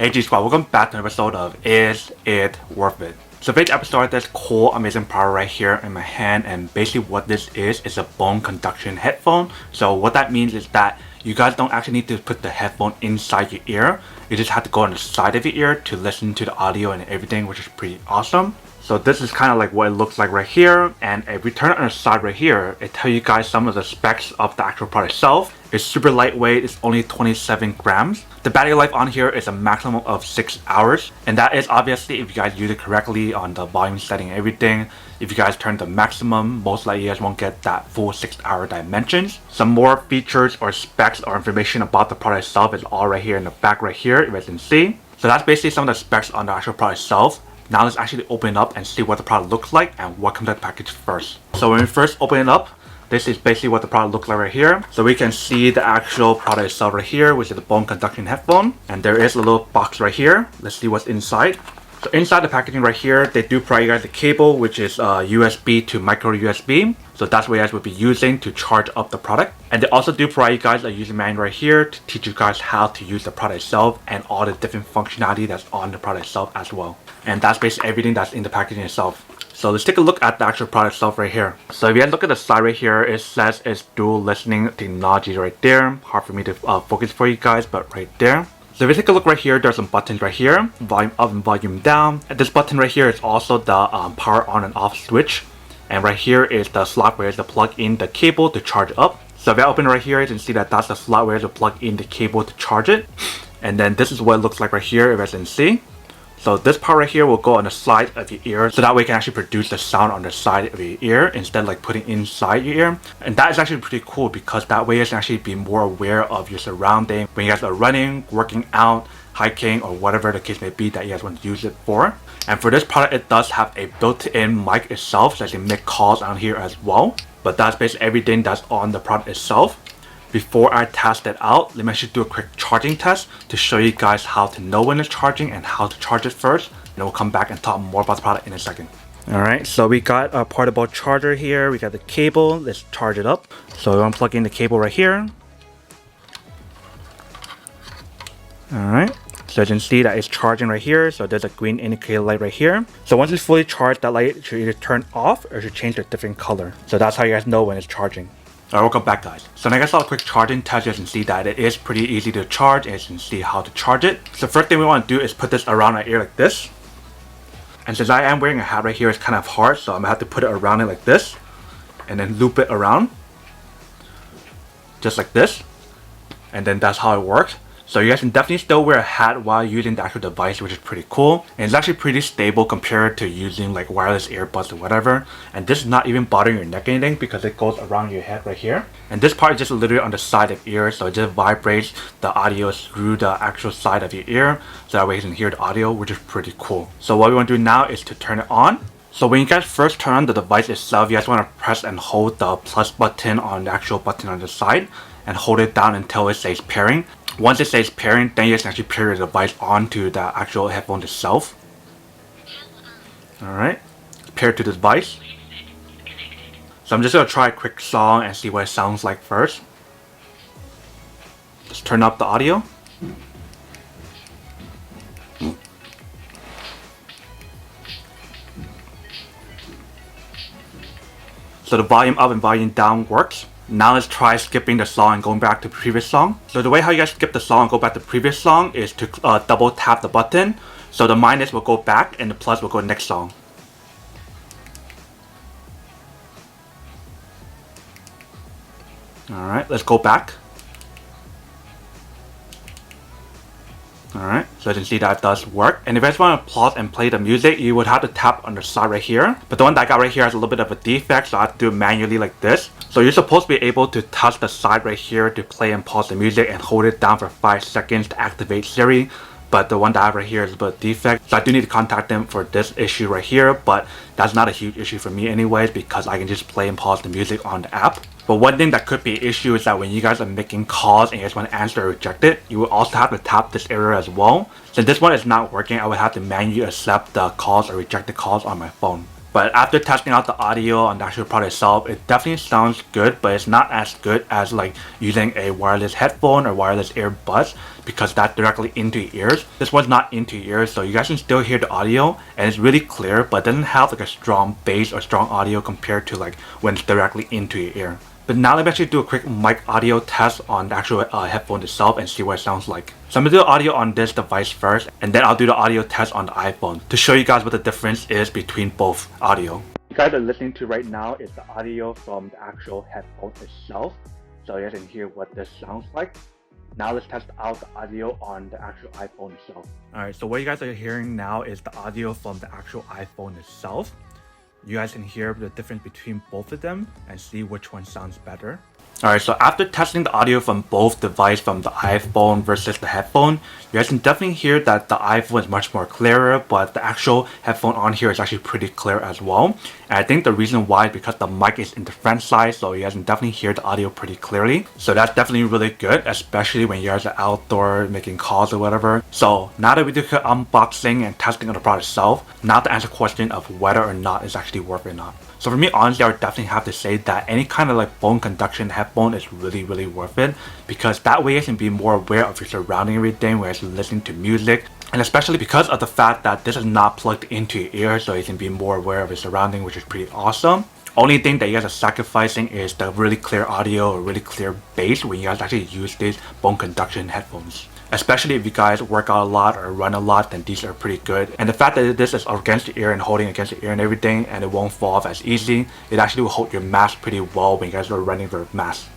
Hey G Squad, welcome back to an episode of Is It Worth It? So today's episode, this cool amazing product right here in my hand, and basically what this is a bone conduction headphone. So what that means is that you guys don't actually need to put the headphone inside your ear. You just have to go on the side of your ear to listen to the audio and everything, which is pretty awesome. So this is kind of like what it looks like right here, and if we turn it on the side right here, it tells you guys some of the specs of the actual product itself. It's super lightweight, it's only 27 grams. The battery life on here is a maximum of 6 hours, and that is obviously if you guys use it correctly on the volume setting and everything. If you guys turn the maximum, most likely you guys won't get that full 6-hour dimensions. Some more features or specs or information about the product itself is all right here in the back right here, if you guys can see. So that's basically some of the specs on the actual product itself. Now let's actually open it up and see what the product looks like and what comes in the package first. So when we first open it up, this is basically what the product looks like right here. So we can see the actual product itself right here, which is the bone conduction headphone. And there is a little box right here. Let's see what's inside. So inside the packaging right here, they do provide you guys the cable, which is USB to micro USB. So that's what you guys will be using to charge up the product. And they also do provide you guys a user manual right here to teach you guys how to use the product itself and all the different functionality that's on the product itself as well. And that's basically everything that's in the packaging itself. So let's take a look at the actual product itself right here. So if you guys look at the side right here, it says it's dual listening technology right there. Hard for me to focus for you guys, but right there. So if you take a look right here, there's some buttons right here, volume up and volume down. And this button right here is also the power on and off switch. And right here is the slot where to plug in the cable to charge up. So if I open it right here, you can see that that's the slot where to plug in the cable to charge it. And then this is what it looks like right here, if you can see. So this part right here will go on the side of your ear, so that way you can actually produce the sound on the side of your ear instead of like putting inside your ear. And that is actually pretty cool because that way you can actually be more aware of your surrounding when you guys are running, working out, hiking, or whatever the case may be that you guys want to use it for. And for this product, it does have a built-in mic itself, so you can make calls on here as well. But that's basically everything that's on the product itself. Before I test it out, let me actually do a quick charging test to show you guys how to know when it's charging and how to charge it first. And then we'll come back and talk more about the product in a second. Alright, so we got a portable charger here. We got the cable. Let's charge it up. So we're unplugging the cable right here. Alright, so you can see that it's charging right here. So there's a green indicator light right here. So once it's fully charged, that light should either turn off or should change to a different color. So that's how you guys know when it's charging. Alright, welcome back guys. So now I guess a quick charging test, you can see that it is pretty easy to charge and you can see how to charge it. So first thing we want to do is put this around our ear like this. And since I am wearing a hat right here, it's kind of hard, so I'm going to have to put it around it like this. And then loop it around. Just like this. And then that's how it works. So you guys can definitely still wear a hat while using the actual device, which is pretty cool. And it's actually pretty stable compared to using like wireless earbuds or whatever. And this is not even bothering your neck or anything because it goes around your head right here. And this part is just literally on the side of ear, so it just vibrates the audio through the actual side of your ear. So that way you can hear the audio, which is pretty cool. So what we want to do now is to turn it on. So when you guys first turn on the device itself, you guys want to press and hold the plus button on the actual button on the side. And hold it down until it says pairing. Once it says pairing, then you can actually pair your device onto the actual headphone itself. Alright, pair to the device. So I'm just going to try a quick song and see what it sounds like first. Just turn up the audio. So the volume up and volume down works. Now let's try skipping the song and going back to the previous song. So the way how you guys skip the song and go back to the previous song is to double tap the button. So the minus will go back and the plus will go next song. Alright, let's go back. Alright, so you can see that does work. And if you guys want to pause and play the music, you would have to tap on the side right here. But the one that I got right here has a little bit of a defect, so I have to do it manually like this. So you're supposed to be able to touch the side right here to play and pause the music and hold it down for 5 seconds to activate Siri. But the one that I have right here is a bit of defect. So I do need to contact them for this issue right here, but that's not a huge issue for me anyways because I can just play and pause the music on the app. But one thing that could be an issue is that when you guys are making calls and you guys want to answer or reject it, you will also have to tap this area as well. Since this one is not working, I would have to manually accept the calls or reject the calls on my phone. But after testing out the audio on the actual product itself, it definitely sounds good, but it's not as good as like using a wireless headphone or wireless earbuds, because that's directly into your ears. This one's not into your ears, so you guys can still hear the audio and it's really clear, but it doesn't have like a strong bass or strong audio compared to like when it's directly into your ear. But now let me actually do a quick mic audio test on the actual headphone itself and see what it sounds like. So I'm going to do the audio on this device first, and then I'll do the audio test on the iPhone to show you guys what the difference is between both audio. You guys are listening to right now is the audio from the actual headphone itself. So you guys can hear what this sounds like. Now let's test out the audio on the actual iPhone itself. Alright, so what you guys are hearing now is the audio from the actual iPhone itself. You guys can hear the difference between both of them and see which one sounds better. Alright, so after testing the audio from both devices, from the iPhone versus the headphone, you guys can definitely hear that the iPhone is much more clearer, but the actual headphone on here is actually pretty clear as well. And I think the reason why is because the mic is in the front side, so you guys can definitely hear the audio pretty clearly. So that's definitely really good, especially when you guys are outdoor making calls or whatever. So now that we did the unboxing and testing of the product itself, now to answer the question of whether or not it's actually worth it or not. So for me, honestly, I would definitely have to say that any kind of like bone conduction headphone is really worth it, because that way you can be more aware of your surrounding everything when you're listening to music, and especially because of the fact that this is not plugged into your ear, so you can be more aware of your surrounding, which is pretty awesome. Only thing that you guys are sacrificing is the really clear audio or really clear bass when you guys actually use these bone conduction headphones. Especially if you guys work out a lot or run a lot, then these are pretty good. And the fact that this is against the ear and holding against the ear and everything, and it won't fall off as easy, it actually will hold your mask pretty well when you guys are running your mask.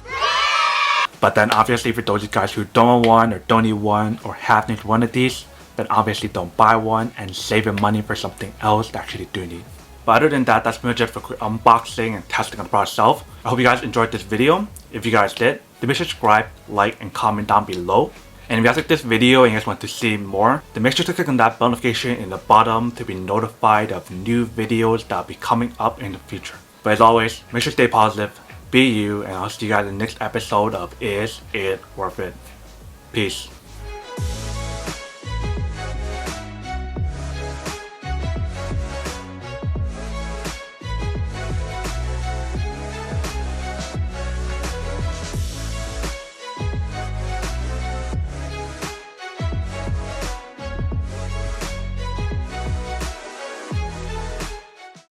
But then obviously for those of you guys who don't want or don't need one or have need one of these, then obviously don't buy one and save your money for something else that actually do need. But other than that, that's pretty much it for quick unboxing and testing on the product itself. I hope you guys enjoyed this video. If you guys did, then make sure to subscribe, like, and comment down below. And if you guys like this video and you guys want to see more, then make sure to click on that bell notification in the bottom to be notified of new videos that will be coming up in the future. But as always, make sure to stay positive, be you, and I'll see you guys in the next episode of Is It Worth It? Peace.